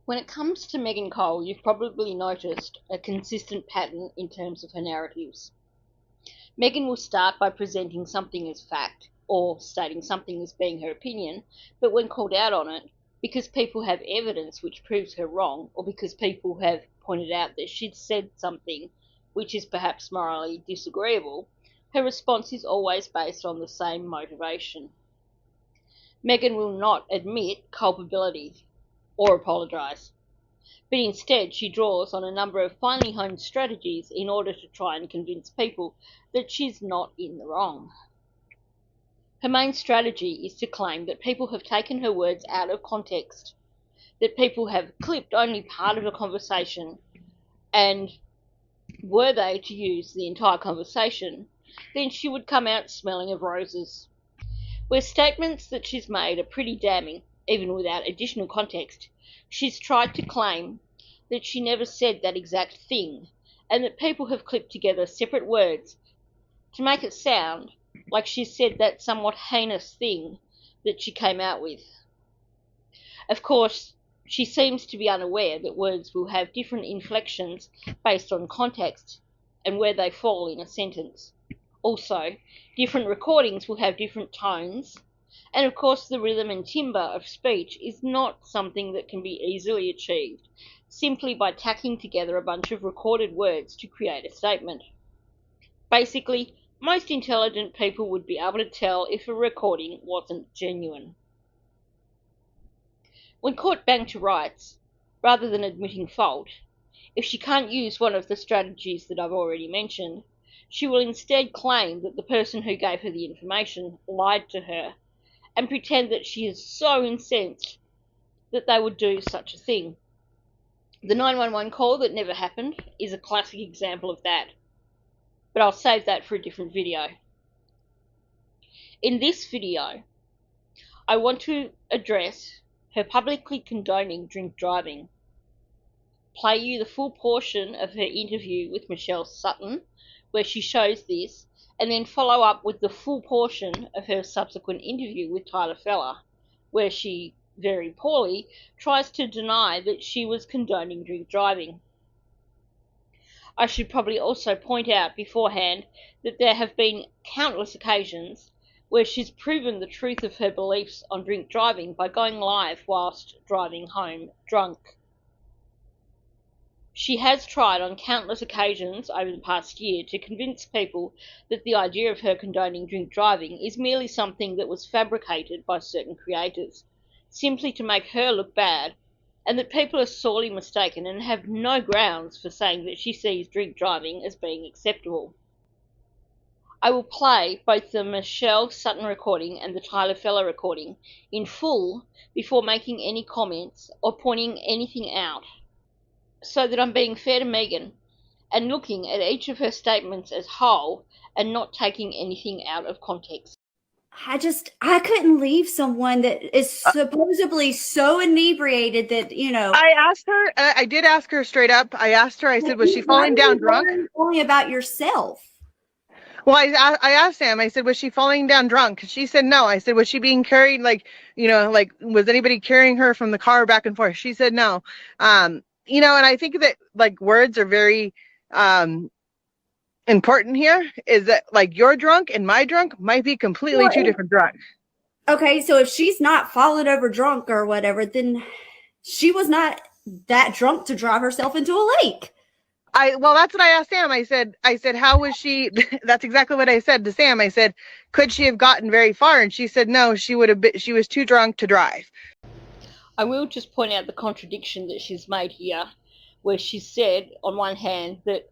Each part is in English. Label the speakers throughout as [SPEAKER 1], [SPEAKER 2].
[SPEAKER 1] When it comes to Megan Cole, you've probably noticed a consistent pattern in terms of her narratives. Megan will start by presenting something as fact, or stating something as being her opinion, but when called out on it, because people have evidence which proves her wrong, or because people have pointed out that she'd said something which is perhaps morally disagreeable, her response is always based on the same motivation. Megan will not admit culpability or apologise, but instead she draws on a number of finely honed strategies in order to try and convince people that she's not in the wrong. Her main strategy is to claim that people have taken her words out of context, that people have clipped only part of a conversation, and were they to use the entire conversation, then she would come out smelling of roses. Where statements that she's made are pretty damning, even without additional context, she's tried to claim that she never said that exact thing, and that people have clipped together separate words to make it sound like she said that somewhat heinous thing that she came out with. Of course, she seems to be unaware that words will have different inflections based on context and where they fall in a sentence. Also, different recordings will have different tones, and of course the rhythm and timbre of speech is not something that can be easily achieved simply by tacking together a bunch of recorded words to create a statement. Basically, most intelligent people would be able to tell if a recording wasn't genuine. When caught bang to rights, rather than admitting fault, if she can't use one of the strategies that I've already mentioned, she will instead claim that the person who gave her the information lied to her, and pretend that she is so incensed that they would do such a thing. The 911 call that never happened is a classic example of that, but I'll save that for a different video. In this video, I want to address her publicly condoning drink driving, play you the full portion of her interview with Michelle Sutton, where she shows this, and then follow up with the full portion of her subsequent interview with Tyler Feller, where she, very poorly, tries to deny that she was condoning drink driving. I should probably also point out beforehand that there have been countless occasions where she's proven the truth of her beliefs on drink driving by going live whilst driving home drunk. She has tried on countless occasions over the past year to convince people that the idea of her condoning drink driving is merely something that was fabricated by certain creators, simply to make her look bad, and that people are sorely mistaken and have no grounds for saying that she sees drink driving as being acceptable. I will play both the Michelle Sutton recording and the Tyler Feller recording in full before making any comments or pointing anything out, so that I'm being fair to Megan and looking at each of her statements as whole and not taking anything out of context.
[SPEAKER 2] I couldn't leave someone that is supposedly so inebriated that,
[SPEAKER 3] I did ask her straight up. I asked her, I said, was she falling down drunk?
[SPEAKER 2] Only about yourself.
[SPEAKER 3] Well, I asked Sam, I said, was she falling down drunk? She said no. I said, was she being carried, was anybody carrying her from the car back and forth? She said no. And I think that words are very important here, is that your drunk and my drunk might be completely two different drunks.
[SPEAKER 2] Okay, so if she's not fallen over drunk or whatever, then she was not that drunk to drive herself into a lake.
[SPEAKER 3] Well, that's what I asked Sam. I said, how was she? That's exactly what I said to Sam. I said, could she have gotten very far? And she said, no, she was too drunk to drive.
[SPEAKER 1] I will just point out the contradiction that she's made here, where she said, on one hand, that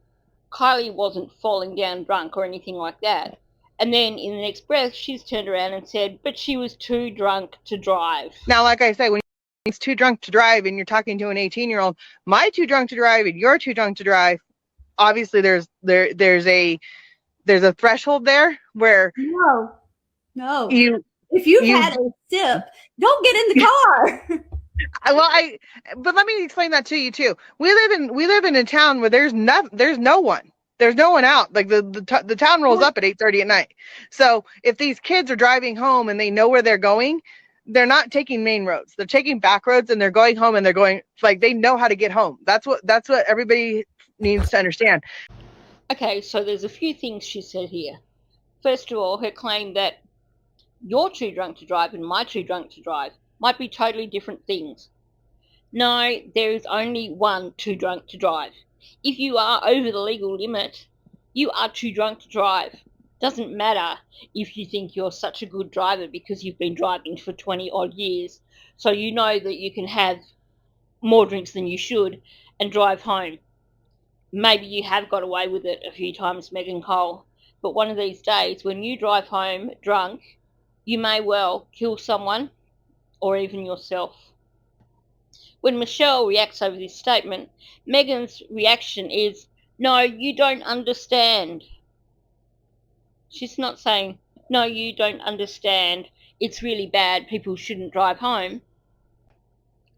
[SPEAKER 1] Kylie wasn't falling down drunk or anything like that. And then in the next breath, she's turned around and said, but she was too drunk to drive.
[SPEAKER 3] Now, like I say, when he's too drunk to drive and you're talking to an 18-year-old, my too drunk to drive and you're too drunk to drive, obviously there's a threshold there where
[SPEAKER 2] no. If you've had a sip, don't get in the car.
[SPEAKER 3] But let me explain that to you too. We live in a town where there's no one out. Like the town rolls up at 8:30 at night. So if these kids are driving home and they know where they're going, they're not taking main roads. They're taking back roads and they're going home and they're going like they know how to get home. That's what everybody needs to understand.
[SPEAKER 1] Okay, so there's a few things she said here. First of all, her claim that you're too drunk to drive and my too drunk to drive might be totally different things. No, there is only one too drunk to drive. If you are over the legal limit, you are too drunk to drive. Doesn't matter if you think you're such a good driver because you've been driving for 20 odd years, so you know that you can have more drinks than you should and drive home. Maybe you have got away with it a few times, Megan Cole, but one of these days when you drive home drunk, you may well kill someone or even yourself. When Michelle reacts over this statement, Megan's reaction is, no, you don't understand. She's not saying, no, you don't understand, it's really bad, people shouldn't drive home.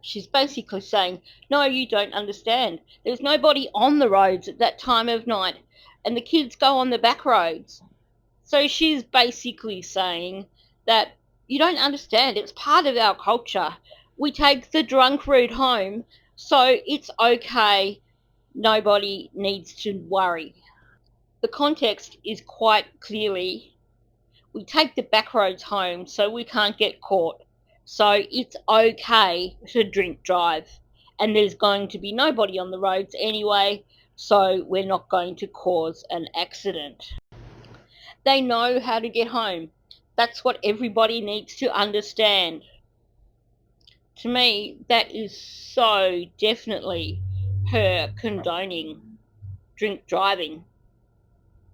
[SPEAKER 1] She's basically saying, no, you don't understand. There's nobody on the roads at that time of night, and the kids go on the back roads. So she's basically saying that you don't understand, it's part of our culture. We take the drunk route home, so it's okay, nobody needs to worry. The context is quite clearly, we take the back roads home so we can't get caught. So it's okay to drink drive. And there's going to be nobody on the roads anyway, so we're not going to cause an accident. They know how to get home. That's what everybody needs to understand. To me, that is so definitely her condoning drink driving.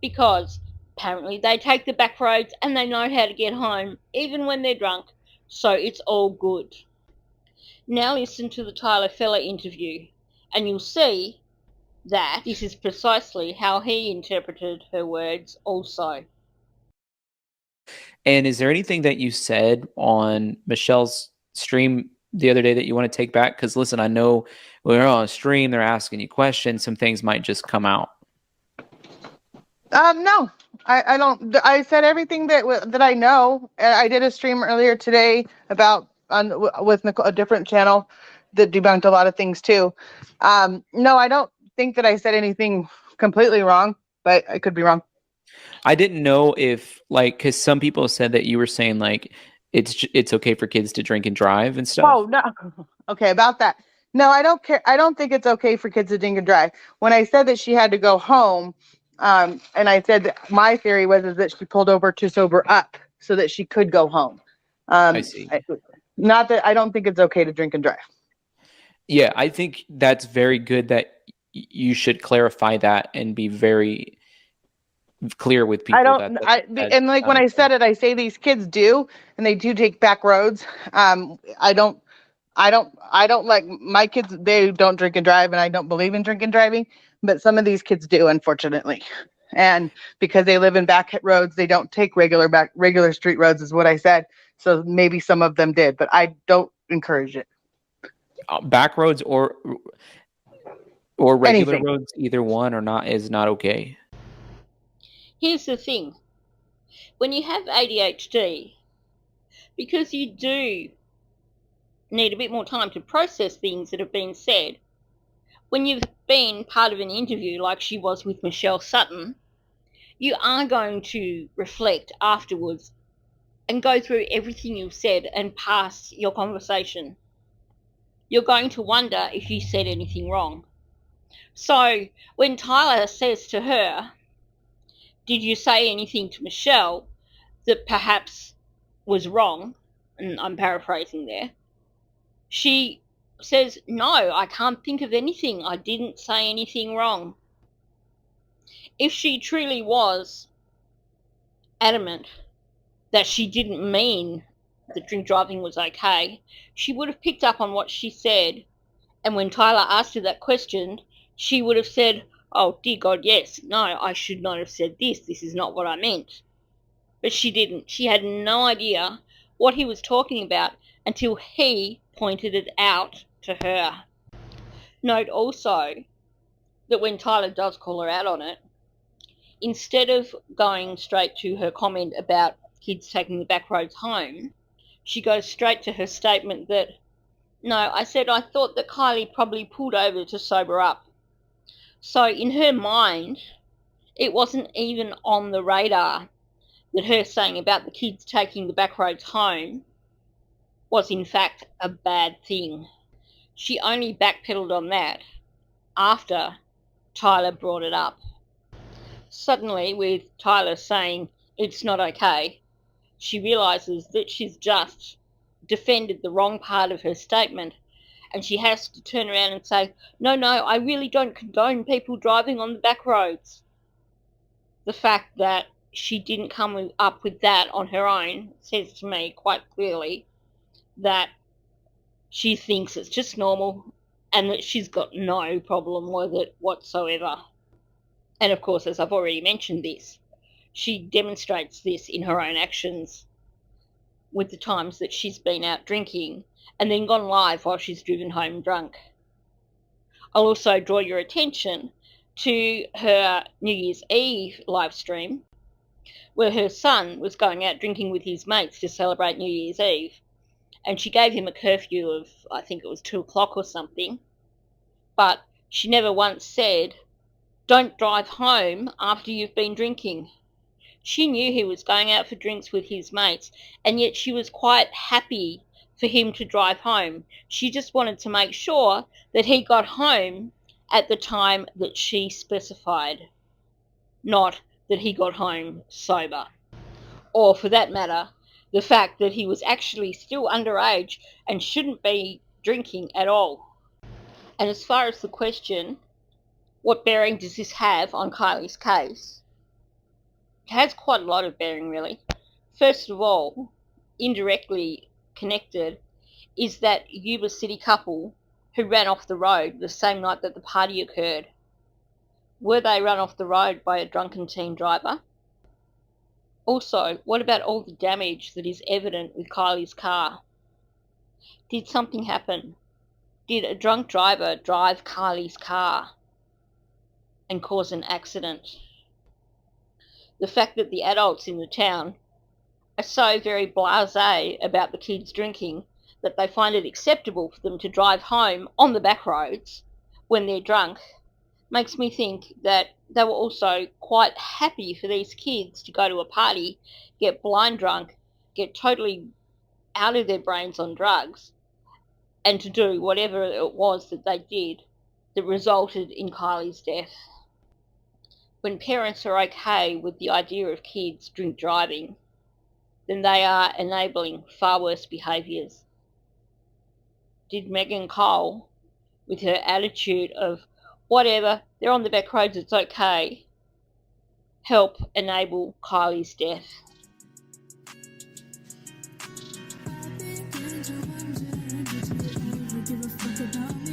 [SPEAKER 1] Because apparently they take the back roads and they know how to get home, even when they're drunk, so it's all good. Now listen to the Tyler Feller interview, and you'll see that this is precisely how he interpreted her words also.
[SPEAKER 4] And is there anything that you said on Michelle's stream the other day that you want to take back? Because listen, I know when we're on a stream, they're asking you questions. Some things might just come out.
[SPEAKER 3] No, I don't. I said everything that I know. I did a stream earlier today with Nicole, a different channel that debunked a lot of things too. No, I don't think that I said anything completely wrong, but I could be wrong.
[SPEAKER 4] I didn't know if because some people said that you were saying it's okay for kids to drink and drive and stuff.
[SPEAKER 3] Oh no. Okay, about that. No, I don't care. I don't think it's okay for kids to drink and drive. When I said that she had to go home, and I said that my theory was that she pulled over to sober up so that she could go home.
[SPEAKER 4] I see.
[SPEAKER 3] Not that I don't think it's okay to drink and drive.
[SPEAKER 4] Yeah, I think that's very good that you should clarify that and be very clear with people.
[SPEAKER 3] When I said it, I say these kids do, and they do take back roads. I don't like my kids. They don't drink and drive, and I don't believe in drinking and driving. But some of these kids do, unfortunately, and because they live in back roads, they don't take regular street roads, is what I said. So maybe some of them did, but I don't encourage it.
[SPEAKER 4] Back roads or regular
[SPEAKER 3] Anything.
[SPEAKER 4] roads, either one or not is not okay.
[SPEAKER 1] Here's the thing. When you have ADHD, because you do need a bit more time to process things that have been said, when you've been part of an interview like she was with Michelle Sutton, you are going to reflect afterwards and go through everything you've said and pass your conversation. You're going to wonder if you said anything wrong. So when Tyler says to her, did you say anything to Michelle that perhaps was wrong? And I'm paraphrasing there. She says, no, I can't think of anything. I didn't say anything wrong. If she truly was adamant that she didn't mean that drink driving was okay, she would have picked up on what she said. And when Tyler asked her that question, she would have said, oh, dear God, yes, no, I should not have said this. This is not what I meant. But she didn't. She had no idea what he was talking about until he pointed it out to her. Note also that when Tyler does call her out on it, instead of going straight to her comment about kids taking the back roads home, she goes straight to her statement that, no, I said I thought that Kylie probably pulled over to sober up. So in her mind, it wasn't even on the radar that her saying about the kids taking the back roads home was in fact a bad thing. She only backpedaled on that after Tyler brought it up. Suddenly, with Tyler saying it's not okay, she realises that she's just defended the wrong part of her statement, and she has to turn around and say, no, I really don't condone people driving on the back roads. The fact that she didn't come up with that on her own says to me quite clearly that she thinks it's just normal and that she's got no problem with it whatsoever. And of course, as I've already mentioned this, she demonstrates this in her own actions with the times that she's been out drinking and then gone live while she's driven home drunk. I'll also draw your attention to her New Year's Eve live stream where her son was going out drinking with his mates to celebrate New Year's Eve, and she gave him a curfew of, I think it was 2 o'clock or something, but she never once said, don't drive home after you've been drinking. She knew he was going out for drinks with his mates, and yet she was quite happy for him to drive home. She just wanted to make sure that he got home at the time that she specified, not that he got home sober. Or for that matter, the fact that he was actually still underage and shouldn't be drinking at all. And as far as the question, what bearing does this have on Kylie's case? It has quite a lot of bearing, really. First of all, indirectly connected, is that Yuba City couple who ran off the road the same night that the party occurred. Were they run off the road by a drunken teen driver? Also, what about all the damage that is evident with Kylie's car? Did something happen? Did a drunk driver drive Kylie's car and cause an accident? The fact that the adults in the town are so very blasé about the kids drinking that they find it acceptable for them to drive home on the back roads when they're drunk makes me think that they were also quite happy for these kids to go to a party, get blind drunk, get totally out of their brains on drugs, and to do whatever it was that they did that resulted in Kylie's death. When parents are okay with the idea of kids drink driving, then they are enabling far worse behaviours. Did Megan Cole, with her attitude of whatever, they're on the back roads, it's okay, help enable Kylie's death?
[SPEAKER 5] Give a fuck about